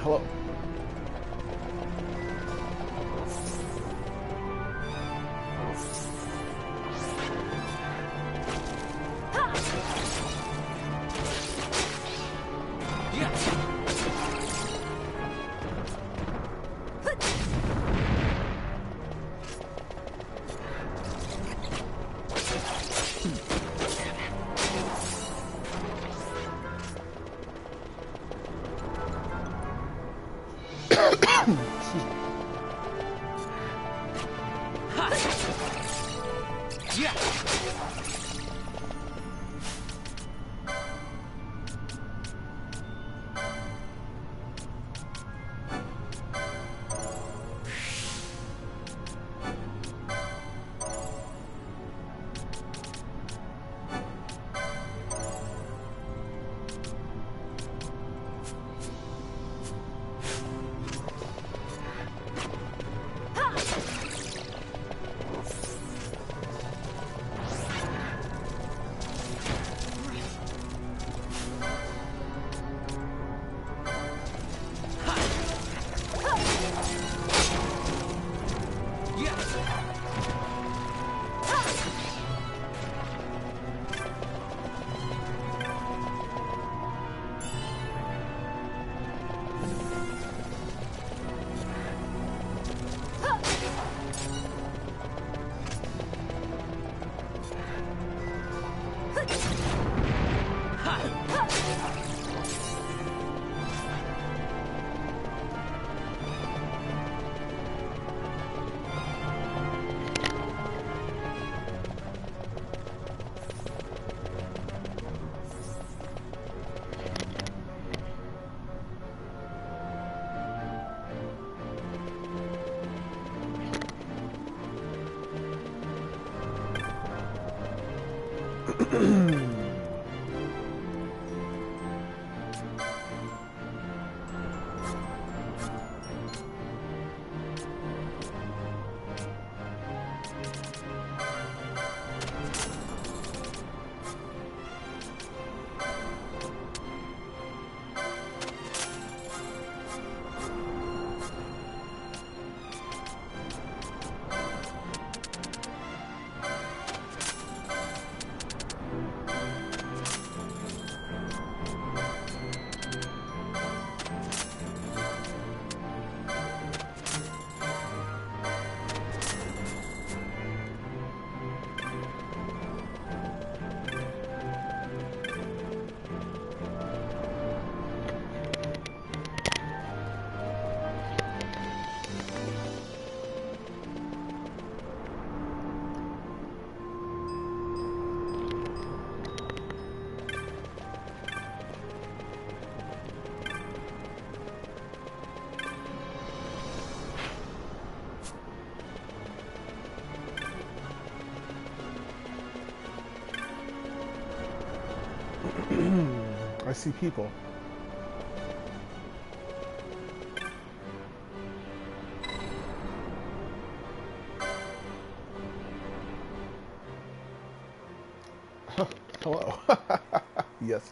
Hello. I see people. Hello. Yes.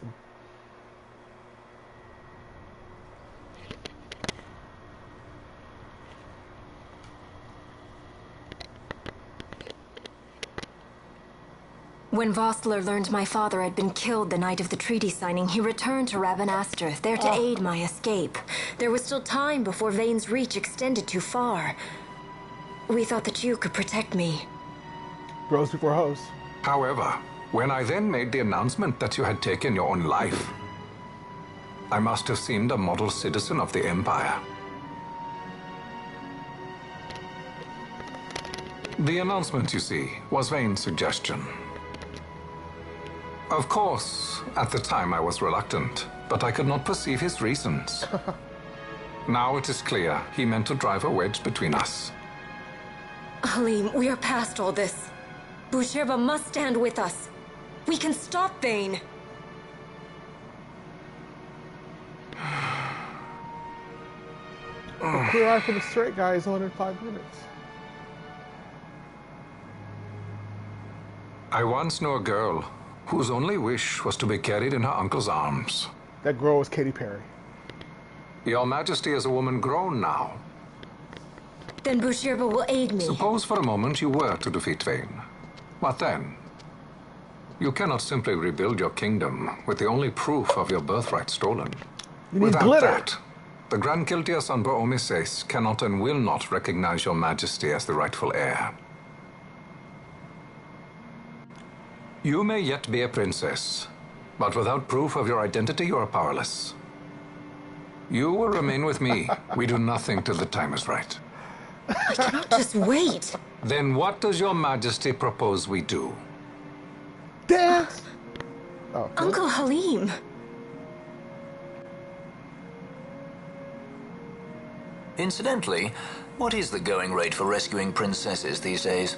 When Vossler learned my father had been killed the night of the treaty signing, he returned to Ravenastor, there to aid my escape. There was still time before Vane's reach extended too far. We thought that you could protect me. Bros before hoes. However, when I then made the announcement that you had taken your own life, I must have seemed a model citizen of the Empire. The announcement, you see, was Vane's suggestion. Of course, at the time I was reluctant, but I could not perceive his reasons. Now it is clear he meant to drive a wedge between us. Halim, we are past all this. Busherba must stand with us. We can stop Vane. The clear eye for the straight guy is on in 5 minutes. I once knew a girl whose only wish was to be carried in her uncle's arms. That girl was Katy Perry. Your Majesty is a woman grown now. Then Busherba will aid me. Suppose for a moment you were to defeat Vane. What then? You cannot simply rebuild your kingdom with the only proof of your birthright stolen. You need Without glitter. that, the Grand Kiltias on Omises cannot and will not recognize your Majesty as the rightful heir. You may yet be a princess, but without proof of your identity, you are powerless. You will remain with me. We do nothing till the time is right. I cannot just wait. Then what does your Majesty propose we do? Dance! Oh, Uncle Halim. Incidentally, what is the going rate for rescuing princesses these days?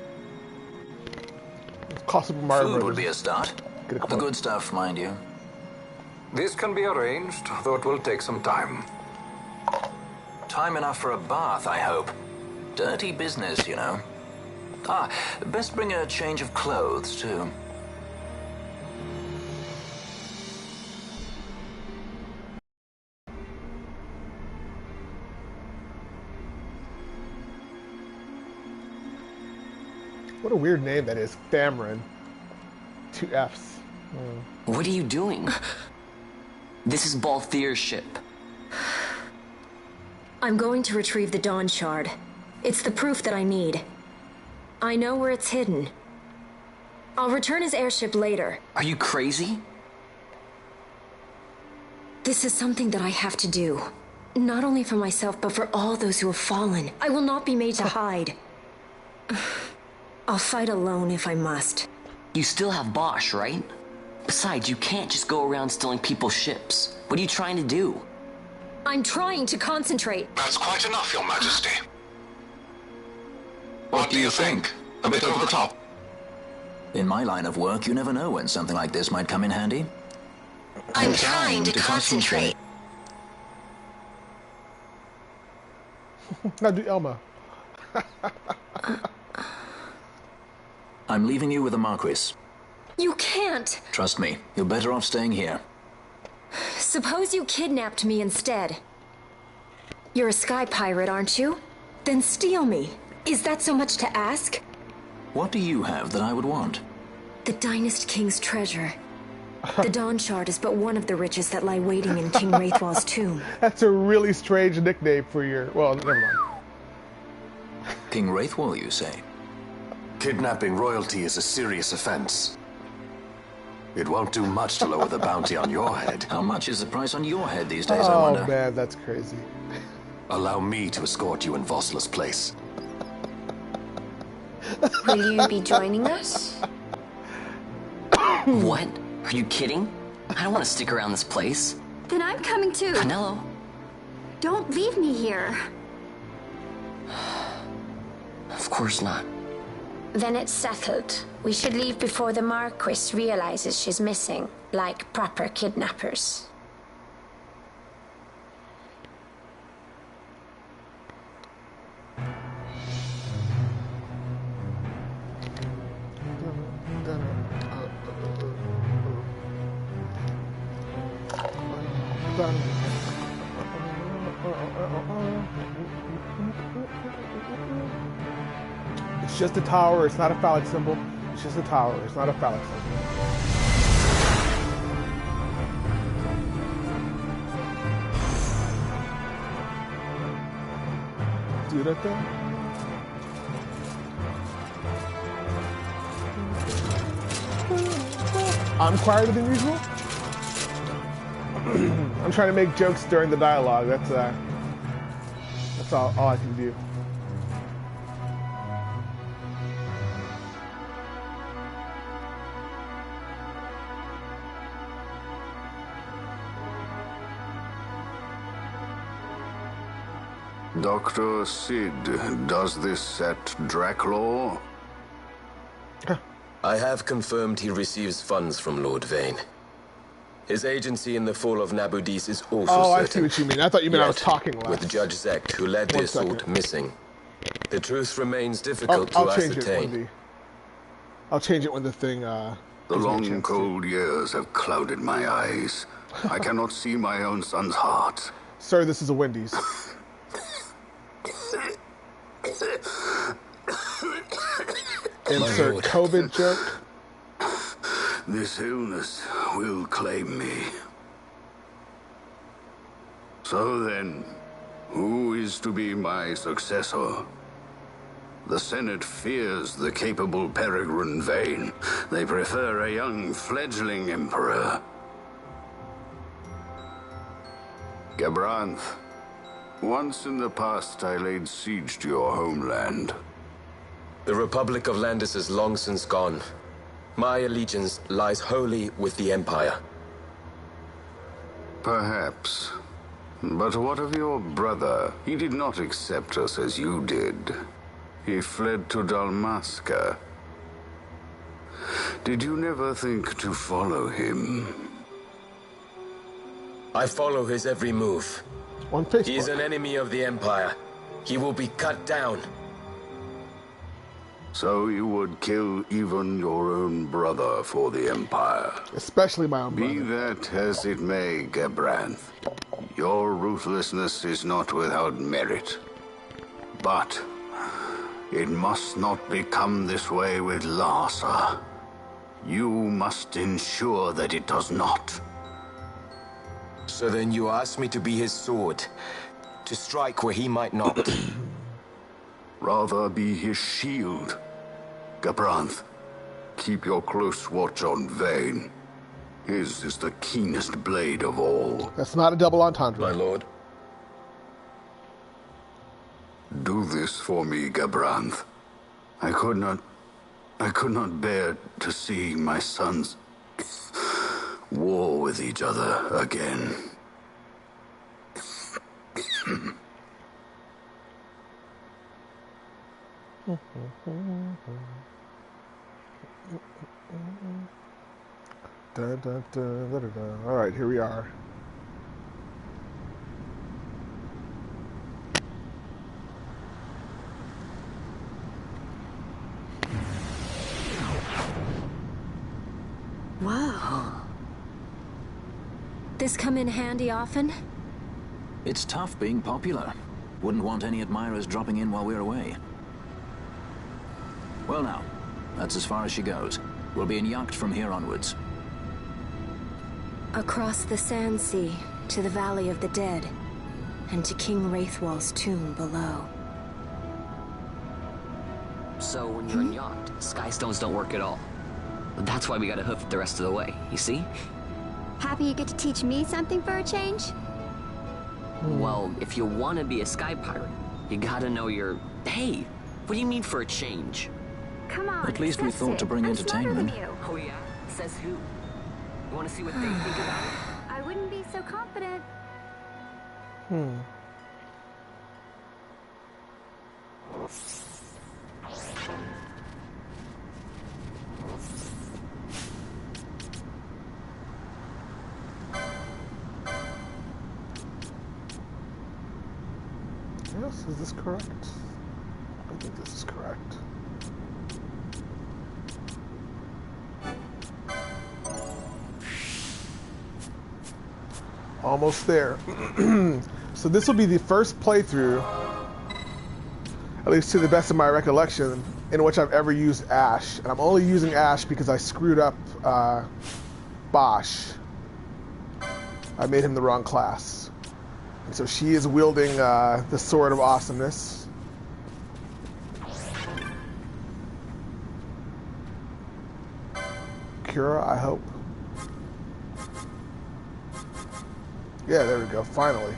cost of Mario Food would Brothers. be a start. Get a The quote. good stuff, mind you. This can be arranged, though it will take some time. Time enough for a bath, I hope. Dirty business, you know. Ah, best bring a change of clothes, too. What a weird name that is. Thamrin. 2 F's. What are you doing? This is Balthier's ship. I'm going to retrieve the Dawn Shard. It's the proof that I need. I know where it's hidden. I'll return his airship later. Are you crazy? This is something that I have to do. Not only for myself, but for all those who have fallen. I will not be made to hide. I'll fight alone if I must. You still have Bosch, right? Besides, you can't just go around stealing people's ships. What are you trying to do? I'm trying to concentrate. That's quite enough, Your Majesty. What do you think? A bit over the top? In my line of work, you never know when something like this might come in handy. I'm trying to concentrate. Now do Elma. I'm leaving you with the Marquis. You can't. Trust me, you're better off staying here. Suppose you kidnapped me instead. You're a sky pirate, aren't you? Then steal me. Is that so much to ask? What do you have that I would want? The Dynast King's treasure. The Dawn Shard is but one of the riches that lie waiting in King Wraithwall's tomb. That's a really strange nickname for your... Well, never mind. King Wraithwall, you say? Kidnapping royalty is a serious offense. It won't do much to lower the bounty on your head. How much is the price on your head these days, I Oh, wonder? man, that's crazy. Allow me to escort you in Vosla's place. Will you be joining us? What? Are you kidding? I don't want to stick around this place. Then I'm coming too. Canelo? Don't leave me here. Of course not. Then it's settled. We should leave before the Marquis realizes she's missing, like proper kidnappers. It's just a tower. It's not a phallic symbol. It's just a tower. It's not a phallic symbol. Do that thing. I'm quieter than usual. I'm trying to make jokes during the dialogue. That's all I can do. Dr. Sid, does this set Draclaw? I have confirmed he receives funds from Lord Vane. His agency in the fall of Nabudis is also certain. Oh, I see what you mean. I thought you meant I was talking last. With Judge Zekt, who led the assault, missing, the truth remains difficult to ascertain. I'll change it when the thing, The long, cold years have clouded my eyes. I cannot see my own son's heart. Sir, this is a Wendy's. Insert COVID joke. This illness will claim me. So then, who is to be my successor? The Senate fears the capable Peregrine Vane. They prefer a young fledgling emperor. Gabranth, once in the past I laid siege to your homeland. The Republic of Landis is long since gone. My allegiance lies wholly with the Empire. Perhaps. But what of your brother? He did not accept us as you did. He fled to Dalmasca. Did you never think to follow him? I follow his every move. On Facebook. He is an enemy of the Empire. He will be cut down. So you would kill even your own brother for the Empire? Especially my own brother. Be that as it may, Gabranth, your ruthlessness is not without merit. But it must not become this way with Larsa. You must ensure that it does not. So then you ask me to be his sword, to strike where he might not. Rather be his shield. Gabranth, keep your close watch on Vane. His is the keenest blade of all. That's not a double entendre. My lord. Do this for me, Gabranth. I could not bear to see my sons war with each other again. Dun, dun, dun, dun, dun. All right, here we are. Whoa. This come in handy often? It's tough being popular. Wouldn't want any admirers dropping in while we're away. Well now, that's as far as she goes. We'll be in yacht from here onwards. Across the Sand Sea, to the Valley of the Dead, and to King Wraithwall's tomb below. So when you're in yacht, skystones don't work at all. That's why we gotta hoof it the rest of the way, you see? Happy you get to teach me something for a change? Well, if you want to be a sky pirate, you gotta know your... Hey, what do you mean for a change? Come on, At least we thought to bring entertainment. Oh yeah? Says who? You want to see what they think about it? I wouldn't be so confident. Yes, is this correct? I think this is correct. Almost there. So this will be the first playthrough, at least to the best of my recollection, in which I've ever used Ash. And I'm only using Ash because I screwed up Bosch. I made him the wrong class. And so she is wielding the Sword of Awesomeness. Kira, I hope. Yeah, there we go. Finally.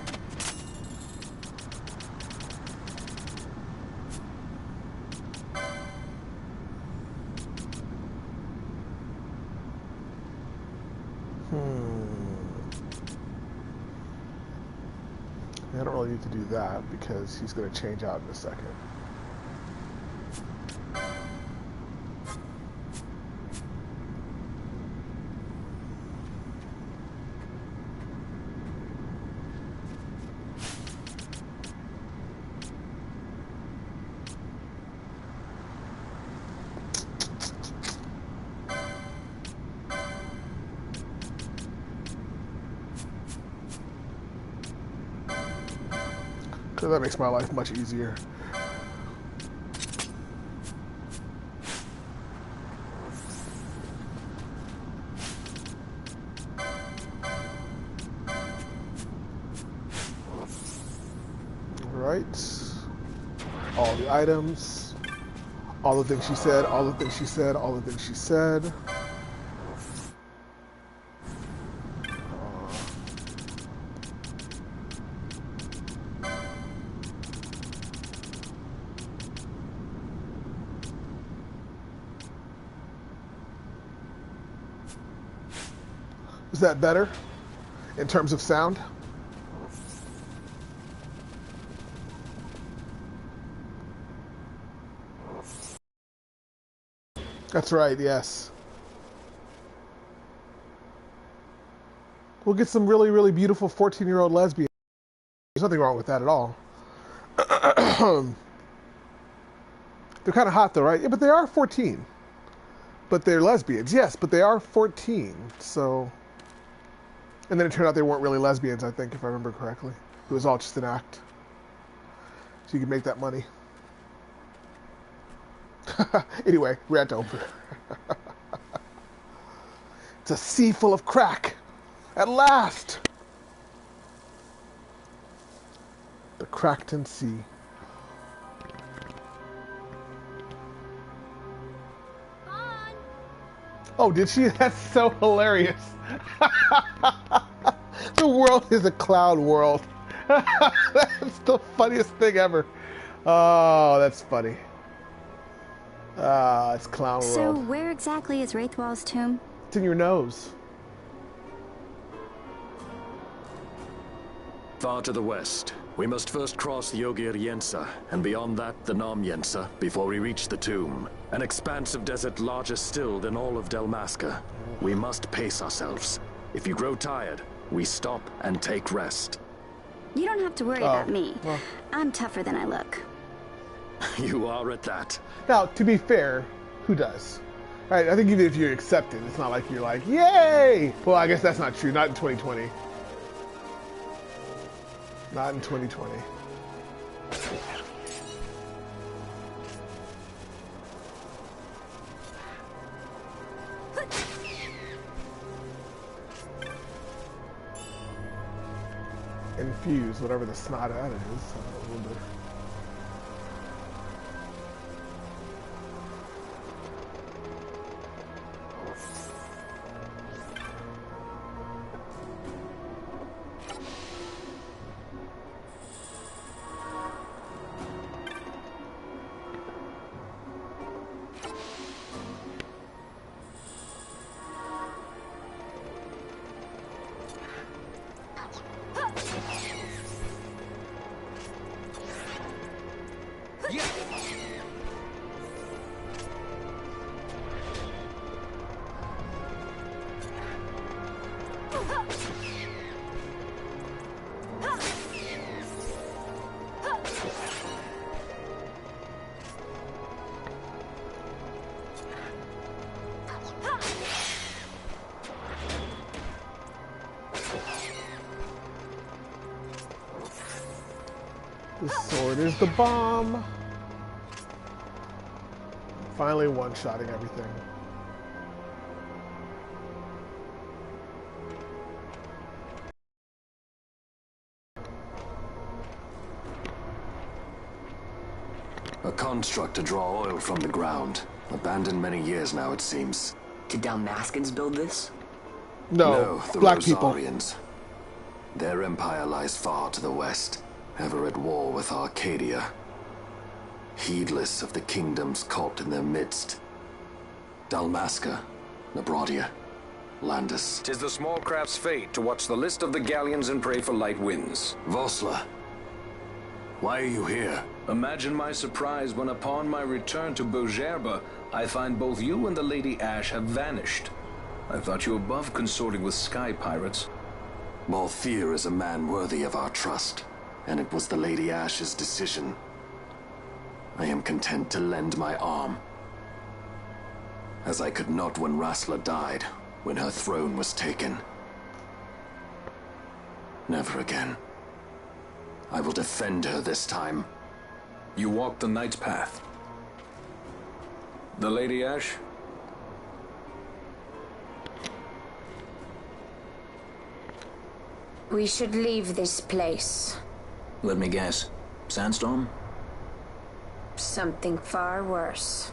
I don't really need to do that because he's going to change out in a second. Because that makes my life much easier. Right. All the items. All the things she said, all the things she said, all the things she said. Is that better in terms of sound? That's right, yes. We'll get some really, really beautiful 14-year-old lesbians. There's nothing wrong with that at all. They're kind of hot though, right? Yeah, but they are 14. But they're lesbians, yes, but they are 14, so... And then it turned out they weren't really lesbians, I think, if I remember correctly. It was all just an act. So you could make that money. Anyway, rant over. It's a sea full of crack. At last! The Crackton Sea. Oh, did she? That's so hilarious. The world is a clown world. That's the funniest thing ever. Oh, that's funny. It's clown world. So where exactly is Wraithwall's tomb? It's in your nose. Far to the west. We must first cross the Ogir Yensa, and beyond that the Nam Yensa, before we reach the tomb. An expanse of desert larger still than all of Delmasca. We must pace ourselves. If you grow tired, we stop and take rest. You don't have to worry about me. Well. I'm tougher than I look. You are at that. Now, to be fair, who does? Right, I think even if you're accepted, it's not like you're like, yay! Well, I guess that's not true. Not in 2020. Not in 2020. Infuse whatever the snot at it is. I wonder. The sword is the bomb. Finally one-shotting everything. A construct to draw oil from the ground. Abandoned many years now, it seems. Did Dalmascans build this? No, the black people. Rosarians. Their empire lies far to the west, ever at war with Arcadia. Heedless of the kingdoms caught in their midst. Dalmasca, Nabrodia, Landis. 'Tis the small craft's fate to watch the list of the galleons and pray for light winds. Vosla, why are you here? Imagine my surprise when upon my return to Bogerba, I find both you and the Lady Ash have vanished. I thought you above consorting with sky pirates. Malfear is a man worthy of our trust, and it was the Lady Ash's decision. I am content to lend my arm, as I could not when Rasla died, when her throne was taken. Never again. I will defend her this time. You walked the Knight's path. The Lady Ash? We should leave this place. Let me guess. Sandstorm? Something far worse.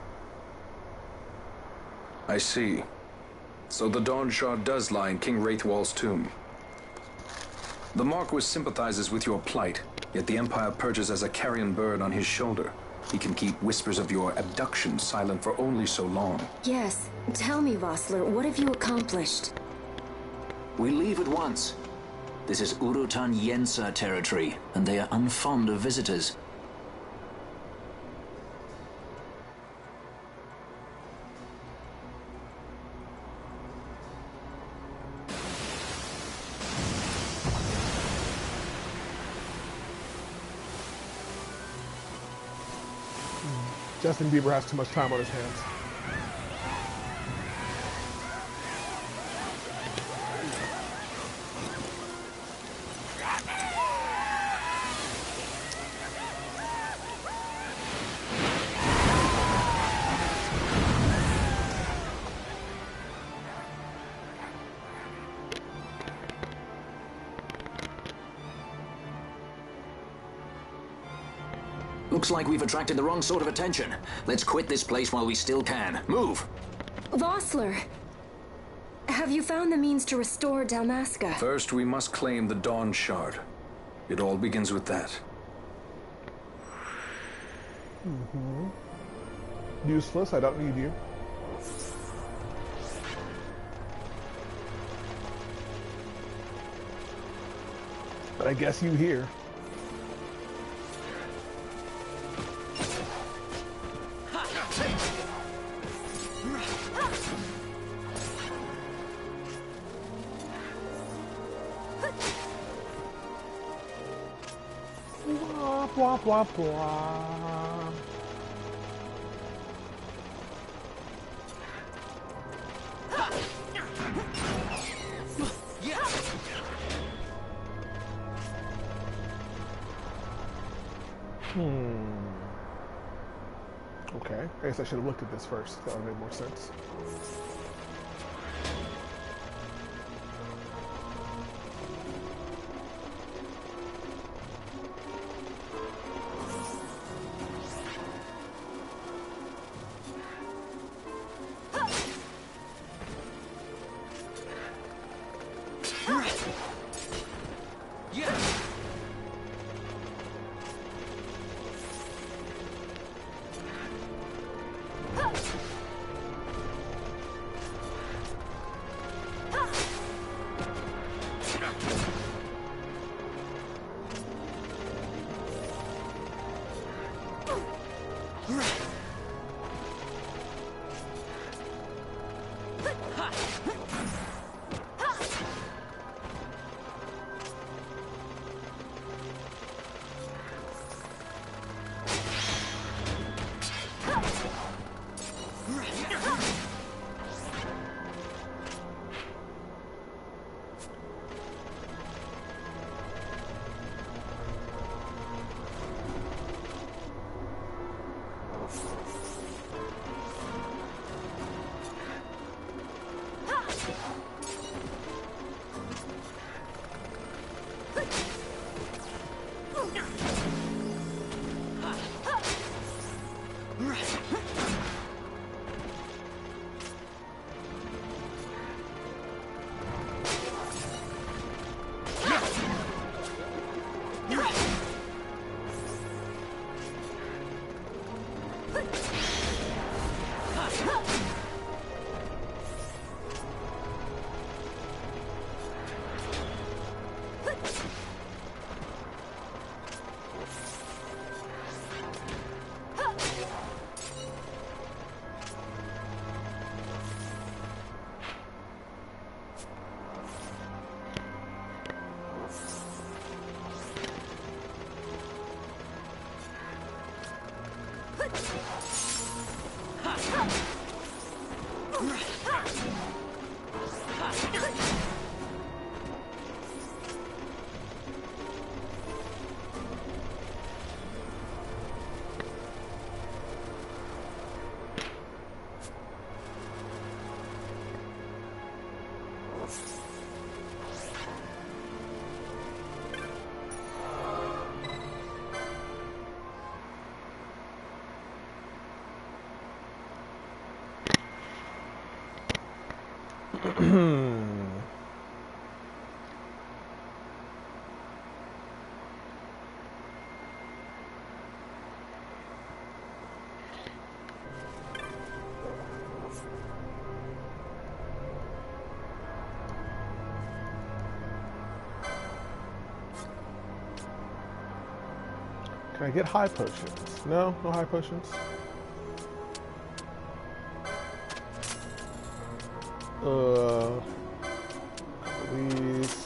I see. So the Dawn Shard does lie in King Wraithwall's tomb. The Marquis sympathizes with your plight, yet the Empire perches as a carrion bird on his shoulder. He can keep whispers of your abduction silent for only so long. Yes. Tell me, Vossler, what have you accomplished? We leave at once. This is Urutan Yensa territory, and they are unfond of visitors. Justin Bieber has too much time on his hands. Looks like we've attracted the wrong sort of attention. Let's quit this place while we still can. Move! Vossler! Have you found the means to restore Dalmasca? First, we must claim the Dawn Shard. It all begins with that. Useless, I don't need you. But I guess you here. Blah, blah, blah. Okay, I guess I should have looked at this first. That would have made more sense. Can I get high potions? No, no high potions. Please.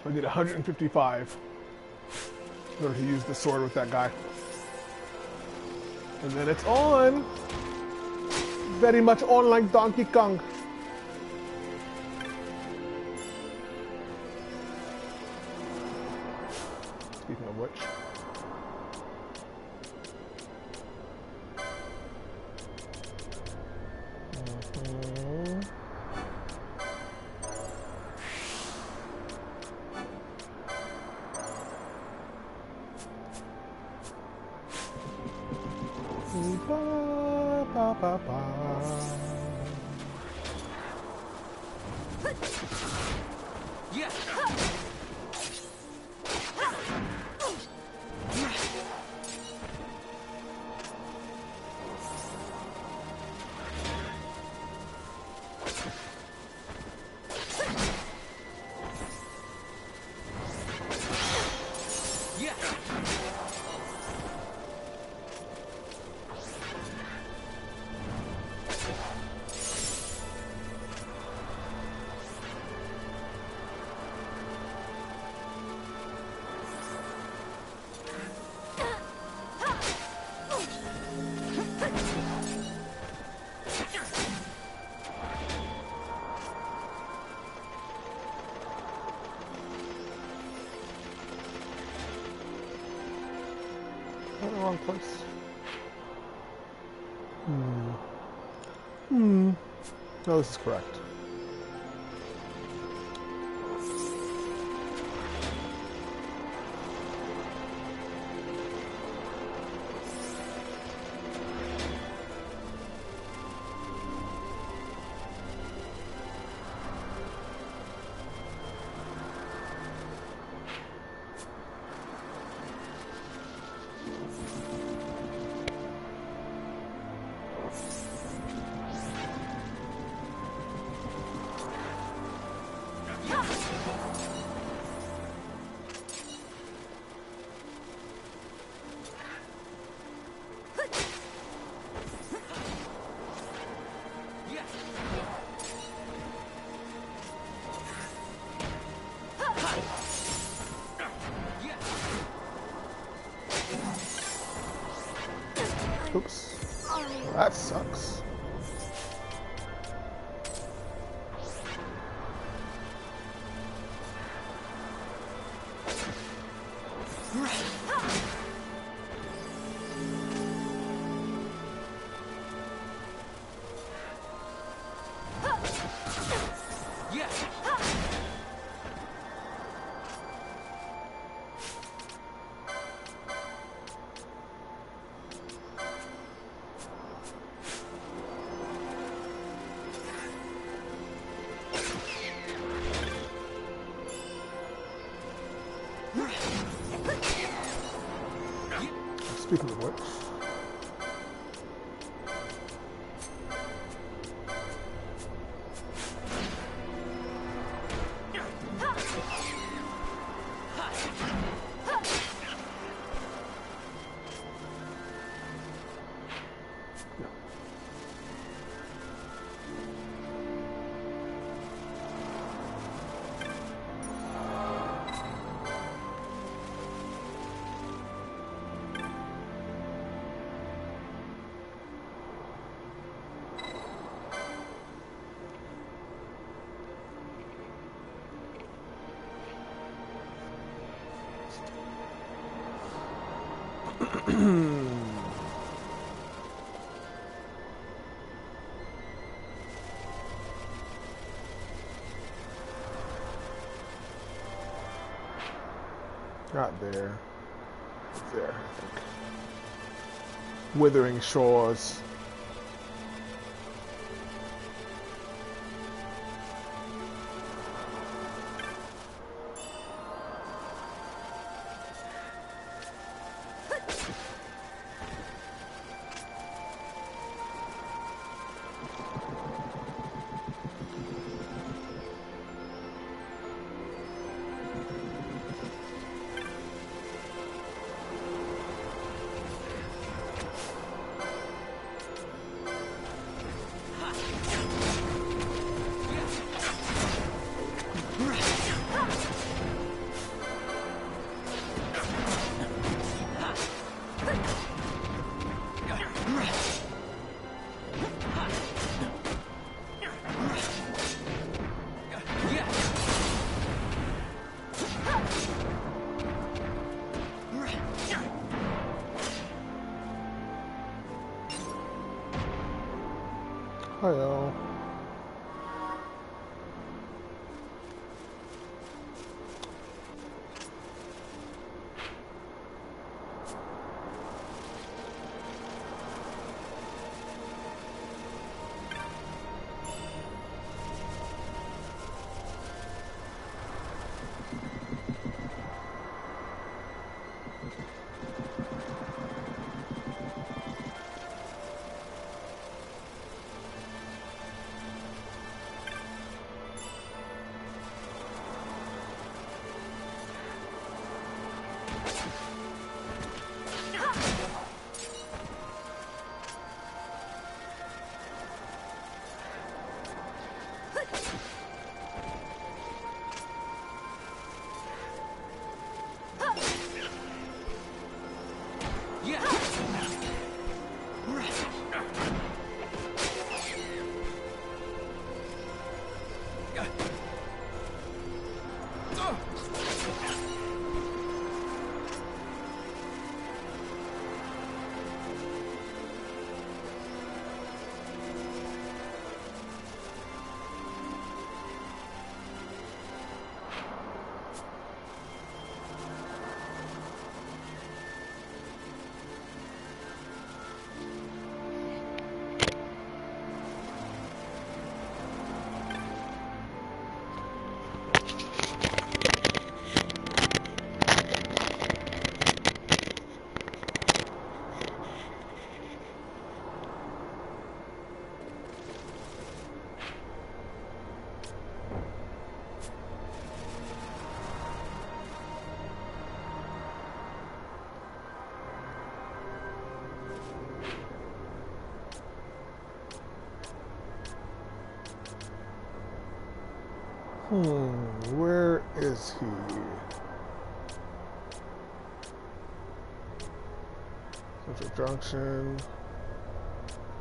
So I need 155 in order to use the sword with that guy. And then it's on! Very much on like Donkey Kong. Speaking of which. Wrong place. No, this is correct. Oops. That sucks. Speaking of which. Not there. It's there, I think. Withering Shores. Hello. Where is he? Central Junction.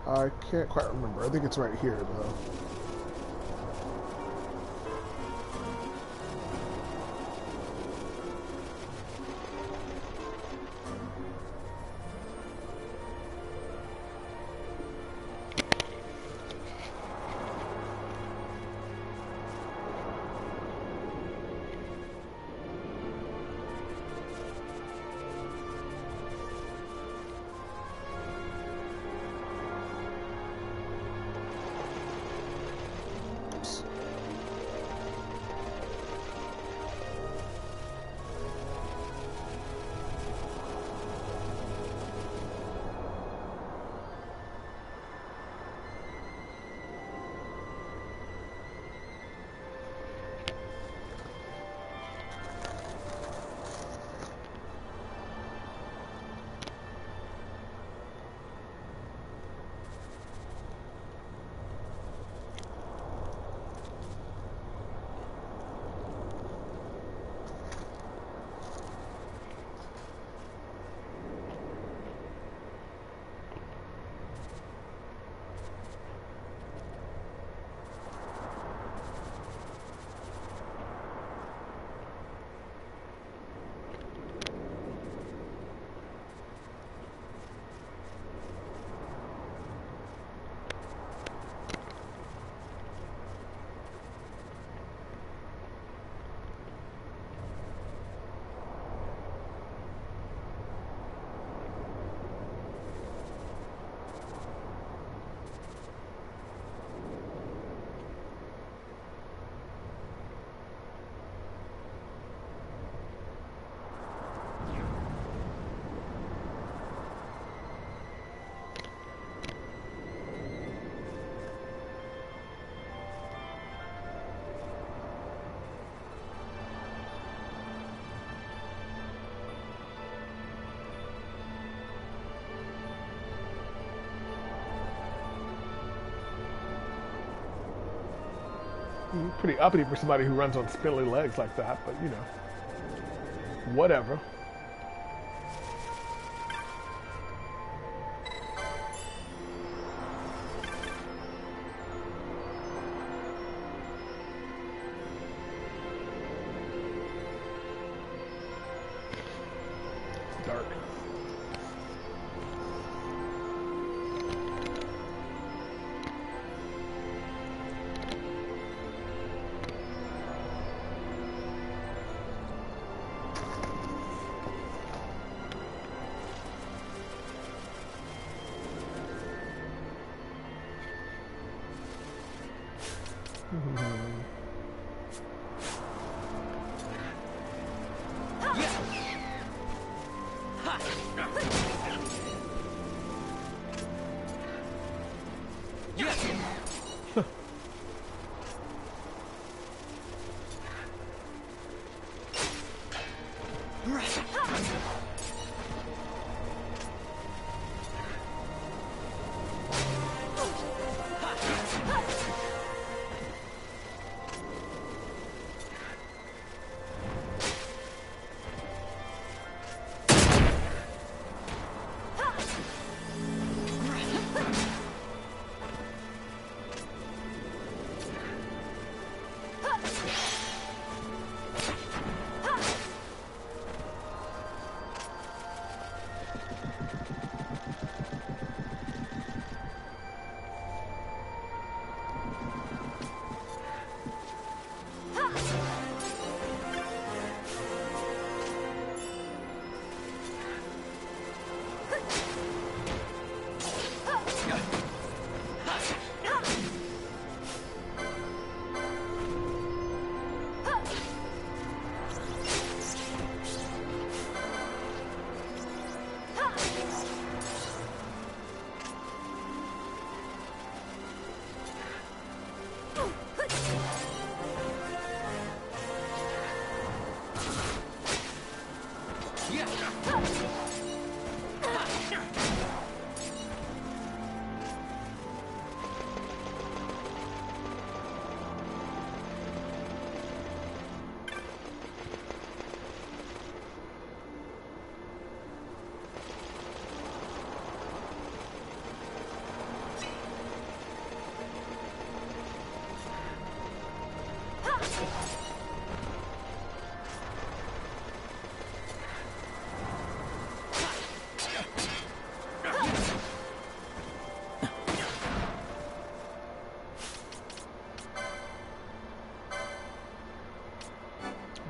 I can't quite remember. I think it's right here, though. Pretty uppity for somebody who runs on spindly legs like that, but you know, whatever. Dark.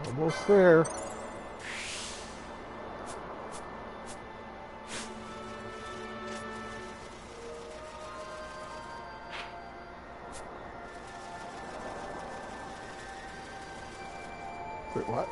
Almost there. Wait, what?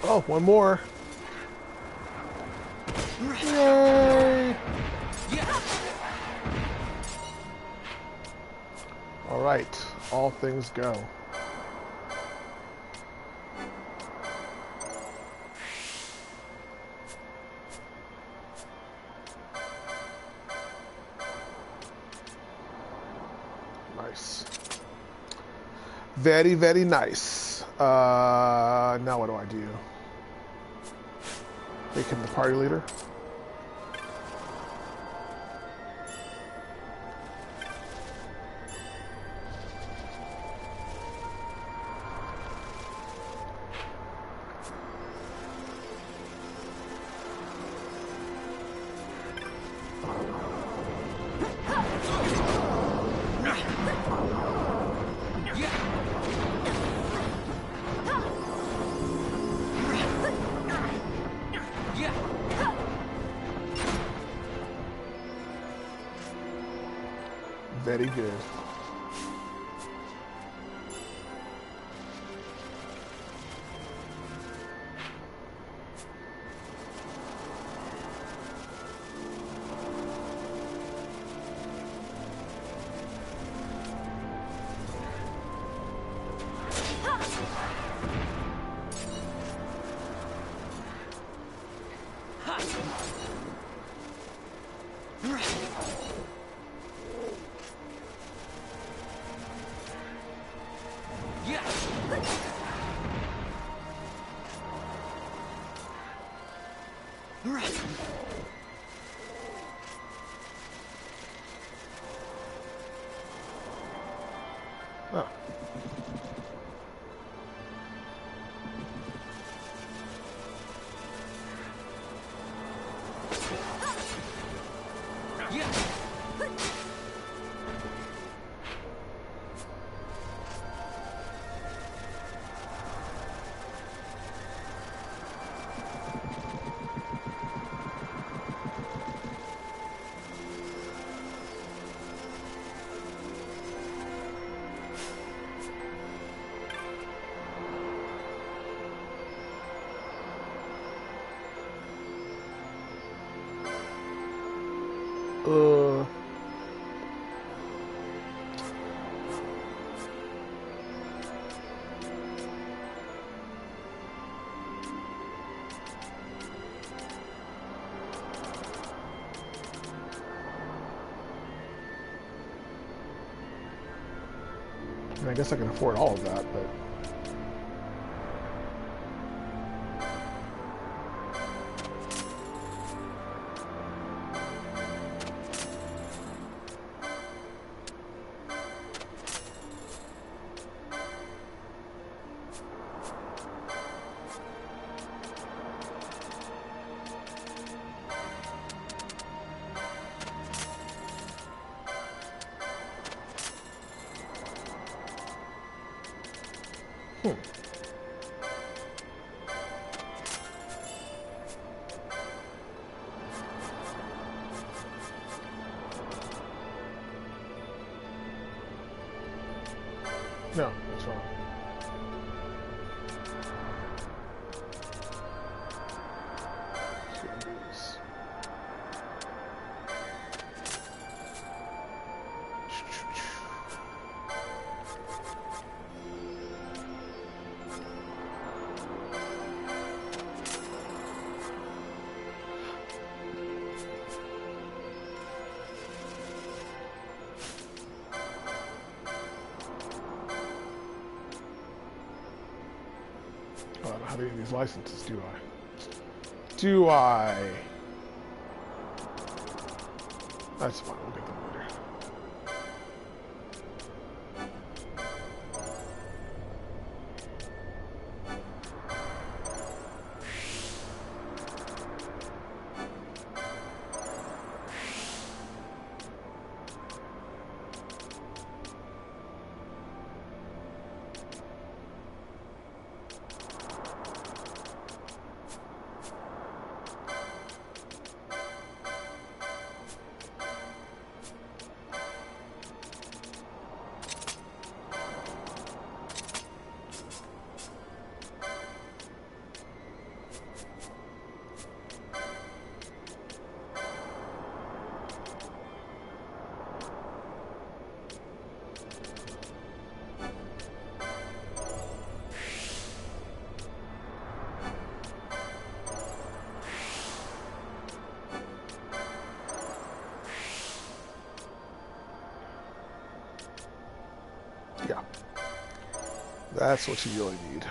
Oh, one more. Yay! All right, all things go. Nice. Very, very nice. Now what do I do? Make him the party leader. Very good. Oh. I guess I can afford all of that, but... No, that's wrong. I don't know how to get these licenses, do I? Do I? That's fine, we'll get them later. That's what you really need.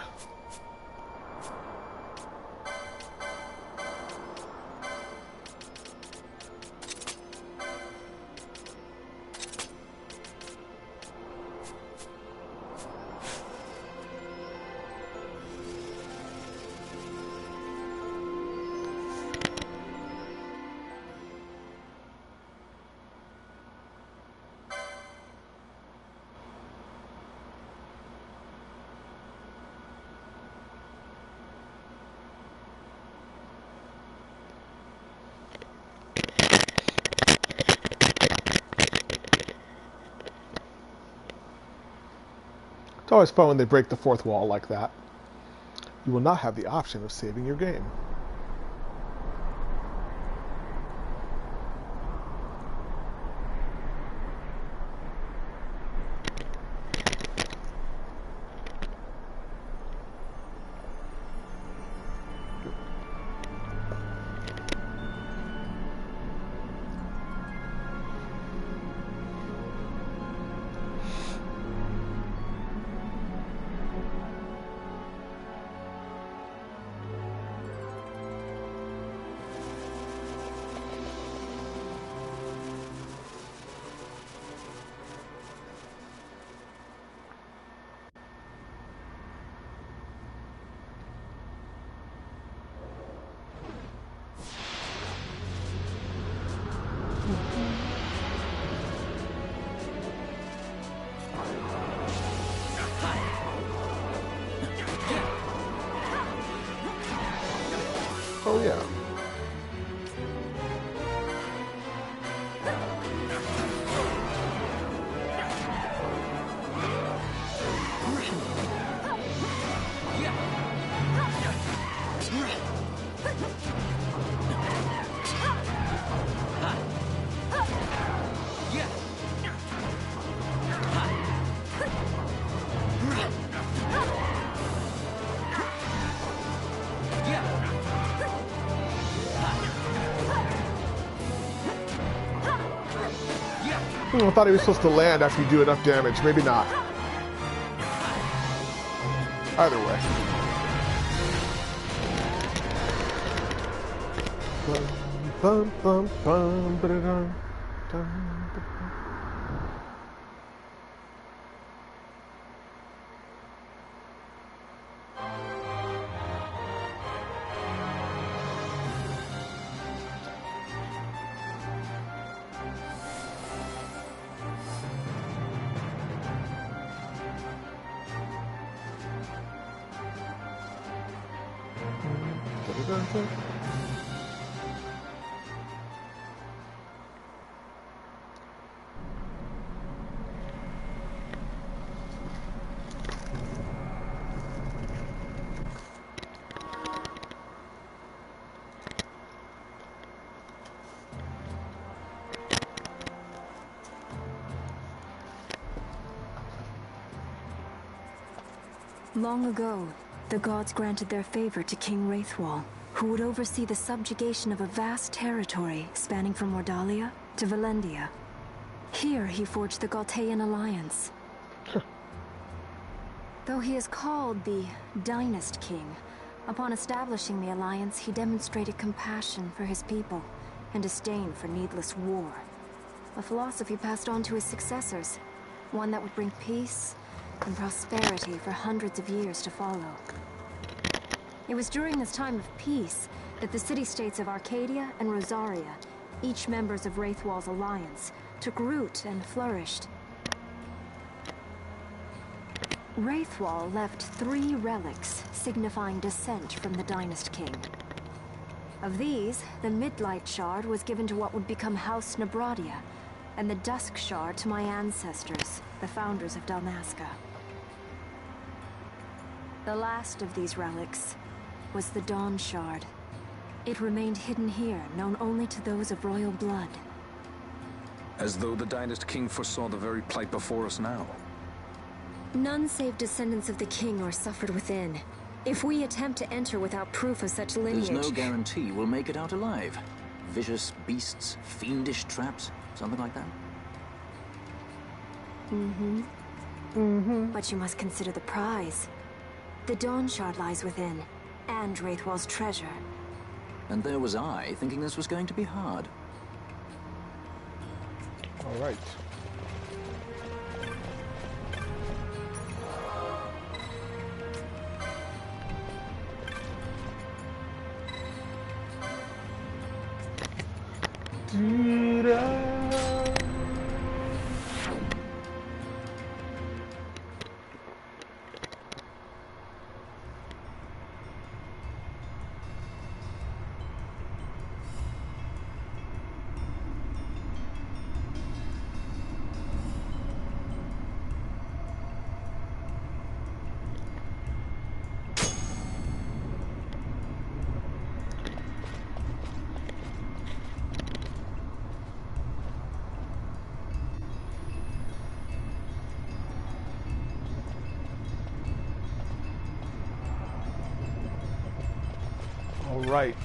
It's always fun when they break the fourth wall like that. You will not have the option of saving your game. Oh yeah. I thought he was supposed to land after you do enough damage. Maybe not. Either way. Bum, bum, bum, ba-da-dum, dum, ba-dum. Long ago, the gods granted their favor to King Wraithwall, who would oversee the subjugation of a vast territory spanning from Mordalia to Valendia. Here he forged the Galtean alliance. Though he is called the Dynast King, upon establishing the alliance he demonstrated compassion for his people and disdain for needless war. A philosophy passed on to his successors, one that would bring peace and prosperity for hundreds of years to follow. It was during this time of peace that the city-states of Arcadia and Rosaria, each members of Wraithwall's alliance, took root and flourished. Wraithwall left 3 relics signifying descent from the Dynast King. Of these, the Midlight Shard was given to what would become House Nabradia, and the Dusk Shard to my ancestors, the founders of Dalmasca. The last of these relics was the Dawn Shard. It remained hidden here, known only to those of royal blood. As though the Dynast King foresaw the very plight before us now. None save descendants of the king are suffered within. If we attempt to enter without proof of such lineage... There's no guarantee we'll make it out alive. Vicious beasts, fiendish traps, something like that? Mm-hmm. But you must consider the prize. The Dawn Shard lies within, and Wraithwall's treasure. And there was I, thinking this was going to be hard. All right. All right.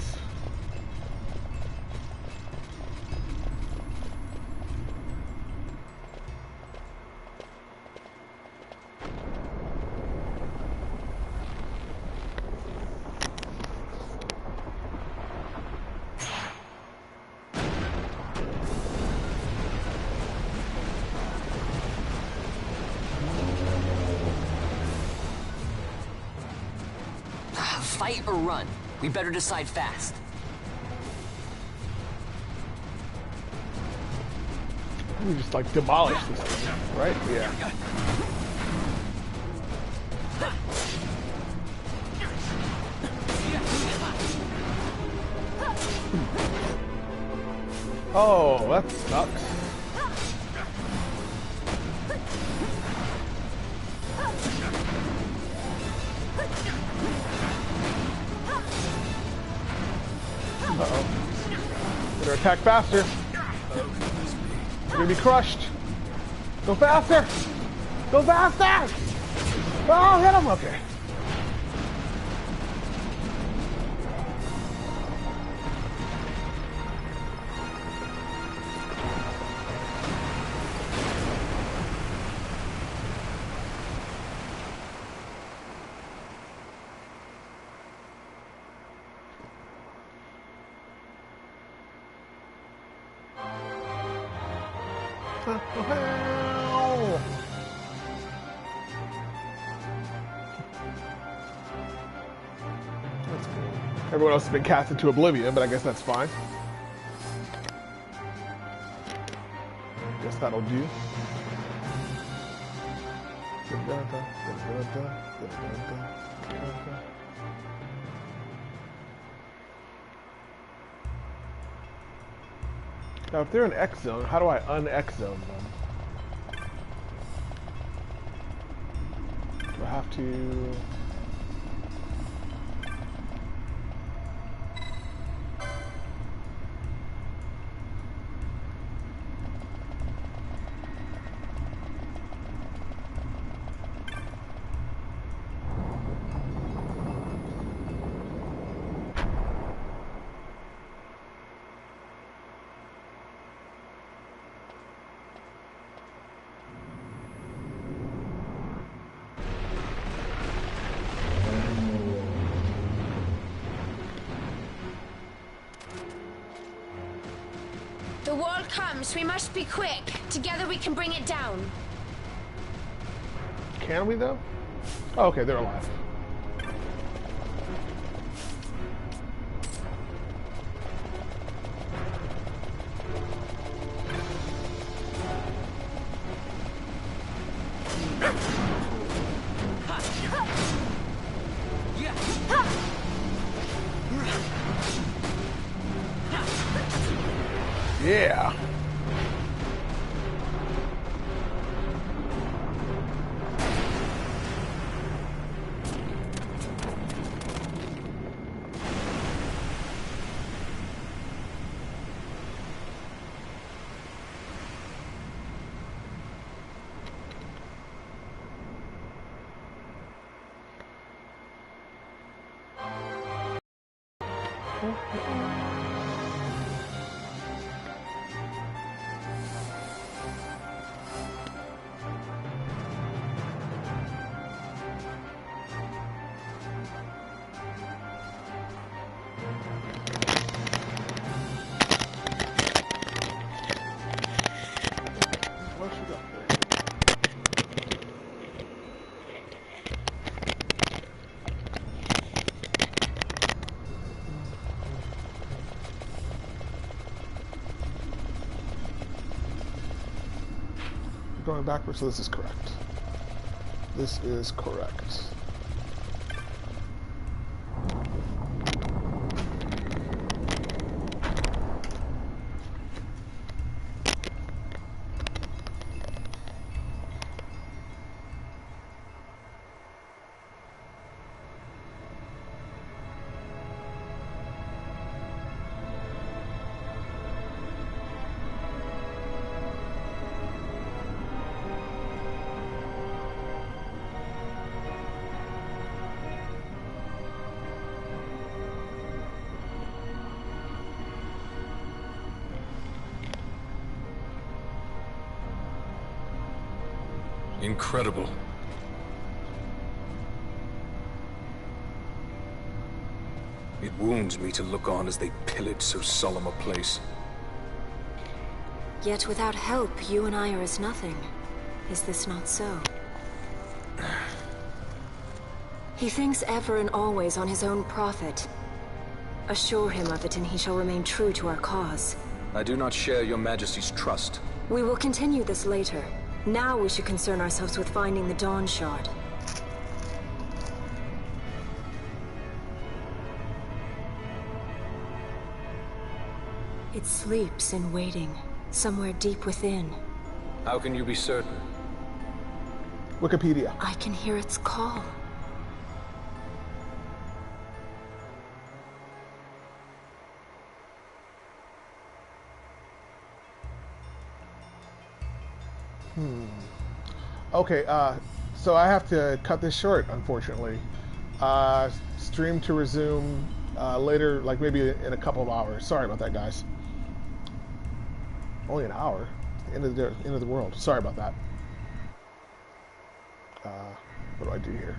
Fight or run? We better decide fast. We just like demolish this thing, right? Yeah. Oh, that sucks. Uh-oh. Better attack faster. You're gonna be crushed. Go faster! Go faster! Oh, hit him! Okay. That's cool. Everyone else has been cast into oblivion, but I guess that's fine. Guess that'll do. Now, if they're in X zone, how do I un-X zone them? Do I have to... The wall comes. We must be quick. Together we can bring it down. Can we, though? Oh, okay, they're alive. Yeah. going backwards, so this is correct. This is correct. Incredible. It wounds me to look on as they pillage so solemn a place. Yet without help, you and I are as nothing. Is this not so? He thinks ever and always on his own profit. Assure him of it and he shall remain true to our cause. I do not share your majesty's trust. We will continue this later. Now we should concern ourselves with finding the Dawn Shard. It sleeps in waiting, somewhere deep within. How can you be certain? Wikipedia. I can hear its call. Okay, so I have to cut this short, unfortunately. Stream to resume later, like maybe in a couple of hours. Sorry about that, guys. Only an hour. End of the world. Sorry about that. What do I do here?